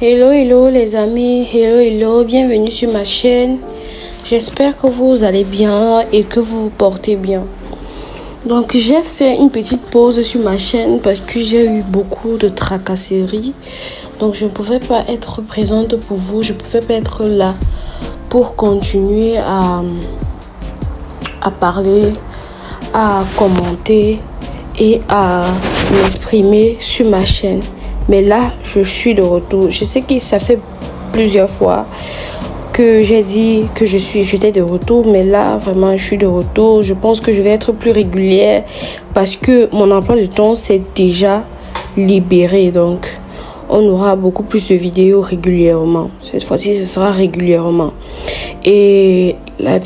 Hello, hello les amis, hello, bienvenue sur ma chaîne. J'espère que vous allez bien et que vous vous portez bien. Donc j'ai fait une petite pause sur ma chaîne parce que j'ai eu beaucoup de tracasseries. Donc je ne pouvais pas être présente pour vous, je ne pouvais pas être là pour continuer à parler, à commenter et à m'exprimer sur ma chaîne. Mais là, je suis de retour. Je sais que ça fait plusieurs fois que j'ai dit que j'étais de retour. Mais là, vraiment, je suis de retour. Je pense que je vais être plus régulière parce que mon emploi de temps s'est déjà libéré. Donc, on aura beaucoup plus de vidéos régulièrement. Cette fois-ci, ce sera régulièrement. Et les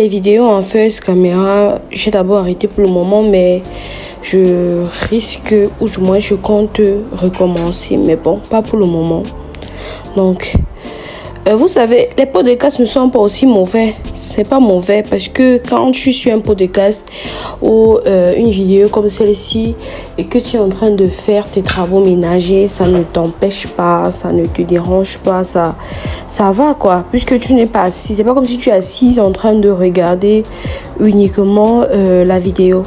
vidéos en face caméra, j'ai d'abord arrêté pour le moment, mais je risque, ou du moins je compte recommencer, mais bon, pas pour le moment. Donc, vous savez, les podcasts ne sont pas aussi mauvais. C'est pas mauvais parce que quand tu suis un podcast ou une vidéo comme celle-ci et que tu es en train de faire tes travaux ménagers, ça ne t'empêche pas, ça ne te dérange pas, ça va quoi. Puisque tu n'es pas assis, c'est pas comme si tu es assise en train de regarder uniquement la vidéo.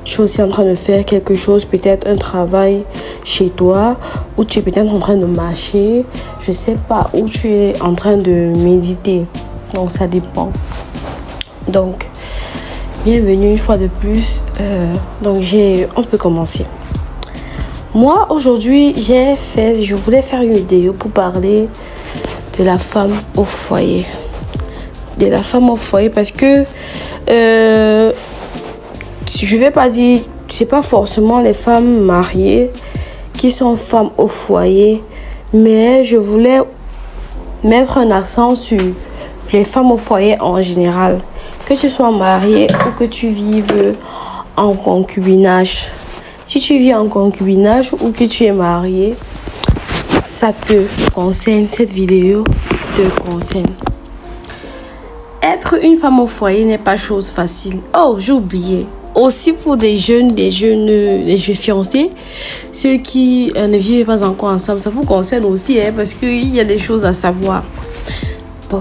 Tu es aussi en train de faire quelque chose, peut-être un travail chez toi, ou tu es peut-être en train de marcher, je sais pas, ou tu es en train de méditer. Donc ça dépend. Donc, bienvenue une fois de plus. Donc on peut commencer. Moi, aujourd'hui, je voulais faire une vidéo pour parler de la femme au foyer. De la femme au foyer parce que je vais pas dire, c'est pas forcément les femmes mariées qui sont femmes au foyer, mais je voulais mettre un accent sur les femmes au foyer en général. Que tu sois mariée ou que tu vives en concubinage. Si tu vis en concubinage ou que tu es mariée, ça te concerne, cette vidéo te concerne. Être une femme au foyer n'est pas chose facile. Oh, j'ai oublié. Aussi pour des jeunes fiancés, ceux qui ne vivent pas encore ensemble, ça vous concerne aussi, parce qu'il y a des choses à savoir. Bon,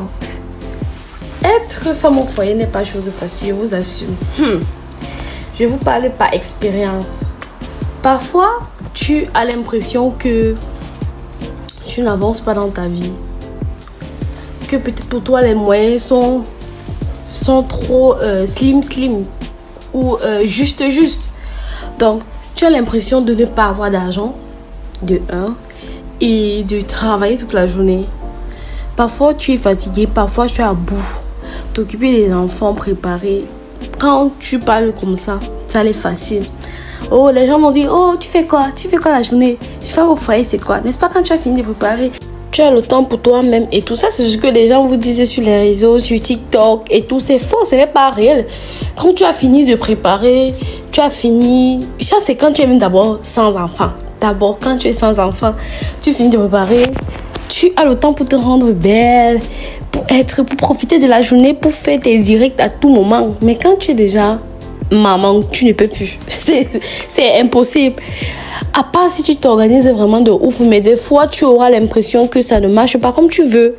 être femme au foyer n'est pas chose facile, je vous assure. Je vais vous parler par expérience. Parfois, tu as l'impression que tu n'avances pas dans ta vie, que peut-être pour toi les moyens sont trop slim ou juste. Donc, tu as l'impression de ne pas avoir d'argent, de un, et de travailler toute la journée. Parfois, tu es fatigué, parfois, tu es à bout. T'occuper des enfants, préparer. Quand tu parles comme ça l'est facile. Oh, les gens m'ont dit, oh, tu fais quoi la journée? Tu fais au foyer, c'est quoi? N'est-ce pas quand tu as fini de préparer? Tu as le temps pour toi-même et tout ça, c'est ce que les gens vous disent sur les réseaux, sur TikTok et tout. C'est faux, ce n'est pas réel. Quand tu as fini de préparer, ça c'est quand tu es même d'abord sans enfant. D'abord, quand tu es sans enfant, tu finis de préparer, tu as le temps pour te rendre belle, pour profiter de la journée, pour faire tes directs à tout moment. Mais quand tu es déjà maman, tu ne peux plus. C'est impossible. À part si tu t'organises vraiment de ouf, mais des fois, tu auras l'impression que ça ne marche pas comme tu veux.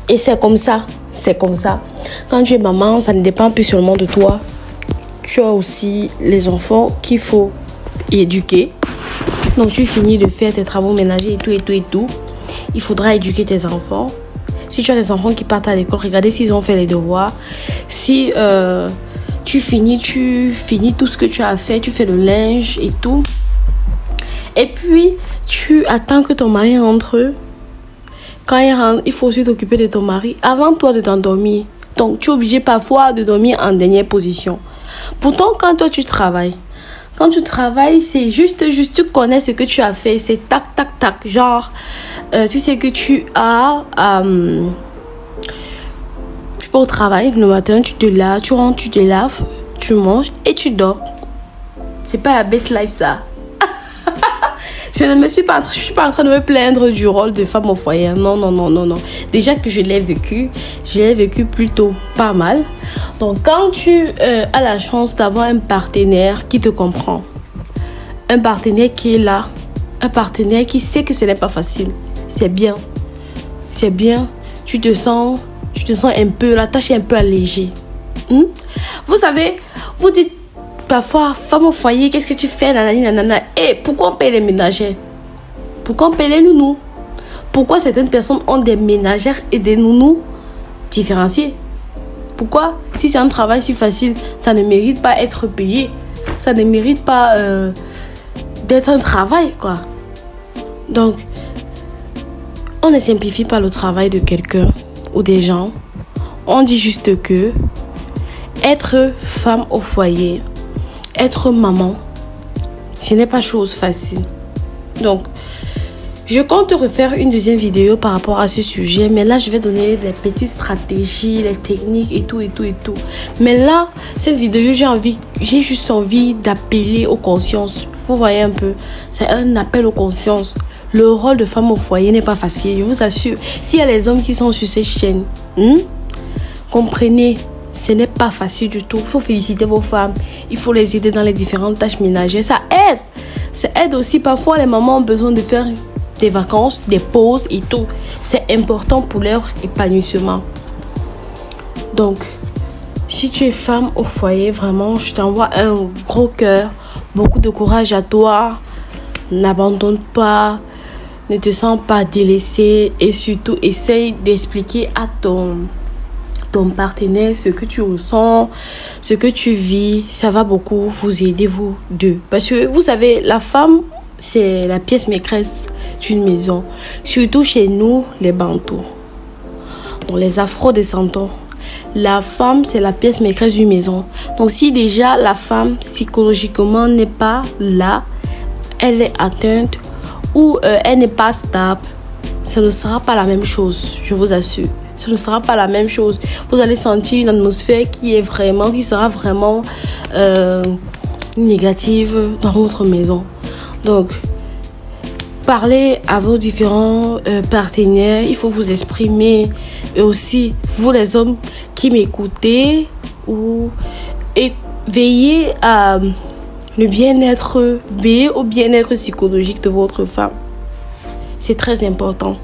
Et c'est comme ça. Quand tu es maman, ça ne dépend plus seulement de toi. Tu as aussi les enfants qu'il faut éduquer. Donc, tu finis de faire tes travaux ménagers et tout. Il faudra éduquer tes enfants. Si tu as des enfants qui partent à l'école, regardez s'ils ont fait les devoirs. Si tu finis tout ce que tu as fait, tu fais le linge et tout. Et puis, tu attends que ton mari rentre. Quand il rentre, il faut aussi t'occuper de ton mari avant toi de t'endormir. Donc, tu es obligé parfois de dormir en dernière position. Pourtant, quand toi, tu travailles, c'est juste, tu connais ce que tu as fait. C'est tac. Genre, tu sais que tu as... tu pars au travail, le matin, tu te laves, tu rentres, tu te laves, tu manges et tu dors. C'est pas la best life, ça. Je suis pas en train de me plaindre du rôle de femme au foyer. Non. Déjà que je l'ai vécu plutôt pas mal. Donc, quand tu as la chance d'avoir un partenaire qui te comprend, un partenaire qui est là, un partenaire qui sait que ce n'est pas facile, c'est bien. C'est bien. Tu te sens un peu, la tâche est un peu allégée. Vous savez, vous dites parfois, femme au foyer, qu'est-ce que tu fais, nanani, nanana. Et pourquoi on paye les ménagères? Pourquoi on paye les nounous? Pourquoi certaines personnes ont des ménagères et des nounous différenciés? Pourquoi? Si c'est un travail si facile, ça ne mérite pas être payé. Ça ne mérite pas d'être un travail, quoi. Donc, on ne simplifie pas le travail de quelqu'un ou des gens. On dit juste que être femme au foyer, être maman, ce n'est pas chose facile. Donc, je compte refaire une deuxième vidéo par rapport à ce sujet. Mais là, je vais donner des petites stratégies, les techniques et tout. Mais là, cette vidéo, j'ai juste envie d'appeler aux consciences. Vous voyez un peu, c'est un appel aux consciences. Le rôle de femme au foyer n'est pas facile, je vous assure. S'il y a les hommes qui sont sur ces chaînes, comprenez, ce n'est pas facile du tout. Il faut féliciter vos femmes. Il faut les aider dans les différentes tâches ménagères. Ça aide. Ça aide aussi. Parfois, les mamans ont besoin de faire des vacances, des pauses et tout. C'est important pour leur épanouissement. Donc, si tu es femme au foyer, vraiment, je t'envoie un gros cœur. Beaucoup de courage à toi. N'abandonne pas. Ne te sens pas délaissée. Et surtout, essaye d'expliquer à ton partenaire ce que tu ressens, ce que tu vis. Ça va beaucoup vous aider, vous deux. Parce que, vous savez, la femme, c'est la pièce maîtresse d'une maison. Surtout chez nous, les Bantous. Donc, les Afro-descendants. La femme, c'est la pièce maîtresse d'une maison. Donc, si déjà la femme, psychologiquement, n'est pas là, elle est atteinte ou elle n'est pas stable, ce ne sera pas la même chose, je vous assure. Ce ne sera pas la même chose. Vous allez sentir une atmosphère qui sera vraiment négative dans votre maison. Donc, parlez à vos différents partenaires. Il faut vous exprimer. Et aussi, vous les hommes qui m'écoutez, et veillez à veillez au bien-être psychologique de votre femme. C'est très important.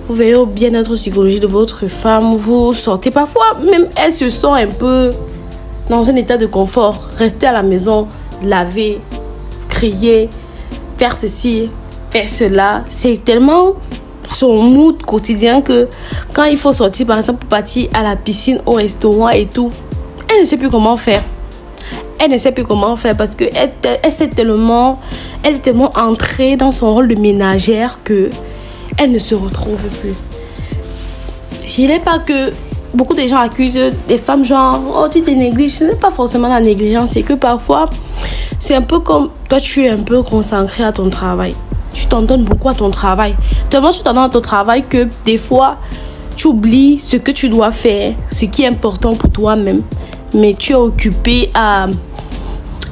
Vous veillez au bien-être psychologique de votre femme. Vous sortez parfois, même elle se sent un peu dans un état de confort. Restez à la maison, laver, crier, faire ceci, faire cela. C'est tellement son mood quotidien que quand il faut sortir, par exemple, pour partir à la piscine, au restaurant et tout, elle ne sait plus comment faire. Elle ne sait plus comment faire parce qu'elle est tellement entrée dans son rôle de ménagère que elle ne se retrouve plus. Ce n'est pas que beaucoup de gens accusent les femmes genre « Oh, tu te négliges ». Ce n'est pas forcément la négligence, c'est que parfois, c'est un peu comme toi, tu es un peu consacré à ton travail. Tu t'en donnes beaucoup à ton travail. Tellement tu t'en donnes à ton travail que des fois, tu oublies ce que tu dois faire, ce qui est important pour toi-même. Mais tu es occupé à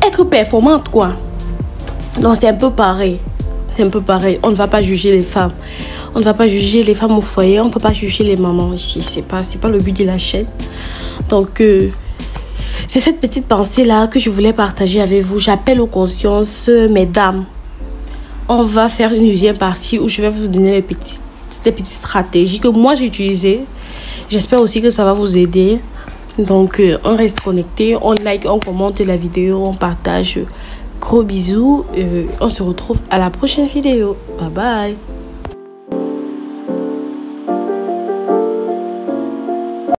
être performante, quoi. Donc, c'est un peu pareil. C'est un peu pareil. On ne va pas juger les femmes. On ne va pas juger les femmes au foyer. On ne va pas juger les mamans ici. C'est pas le but de la chaîne. Donc, c'est cette petite pensée-là que je voulais partager avec vous. J'appelle aux consciences, mesdames. On va faire une deuxième partie où je vais vous donner des petites stratégies que moi j'ai utilisées. J'espère aussi que ça va vous aider. Donc, on reste connecté. On like, on commente la vidéo, on partage. Gros bisous. On se retrouve à la prochaine vidéo. Bye bye.